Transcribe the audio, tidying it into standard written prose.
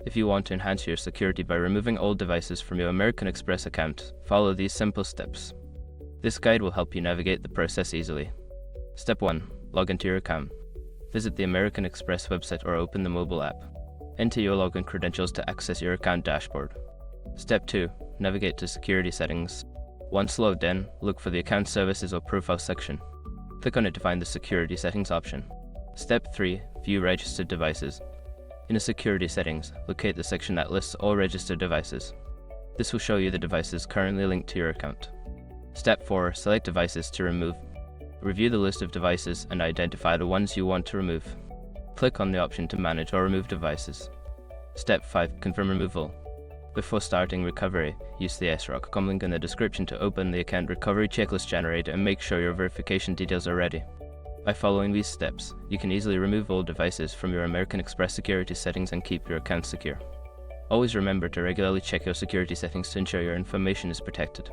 If you want to enhance your security by removing old devices from your American Express account, follow these simple steps. This guide will help you navigate the process easily. Step 1. Log into your account. Visit the American Express website or open the mobile app. Enter your login credentials to access your account dashboard. Step 2. Navigate to Security Settings. Once logged in, look for the Account Services or Profile section. Click on it to find the Security Settings option. Step 3. View Registered Devices. In the Security Settings, locate the section that lists all registered devices. This will show you the devices currently linked to your account. Step 4. Select devices to remove. Review the list of devices and identify the ones you want to remove. Click on the option to manage or remove devices. Step 5. Confirm removal. Before starting recovery, use the SROC.com link in the description to open the account recovery checklist generator and make sure your verification details are ready. By following these steps, you can easily remove old devices from your American Express security settings and keep your account secure. Always remember to regularly check your security settings to ensure your information is protected.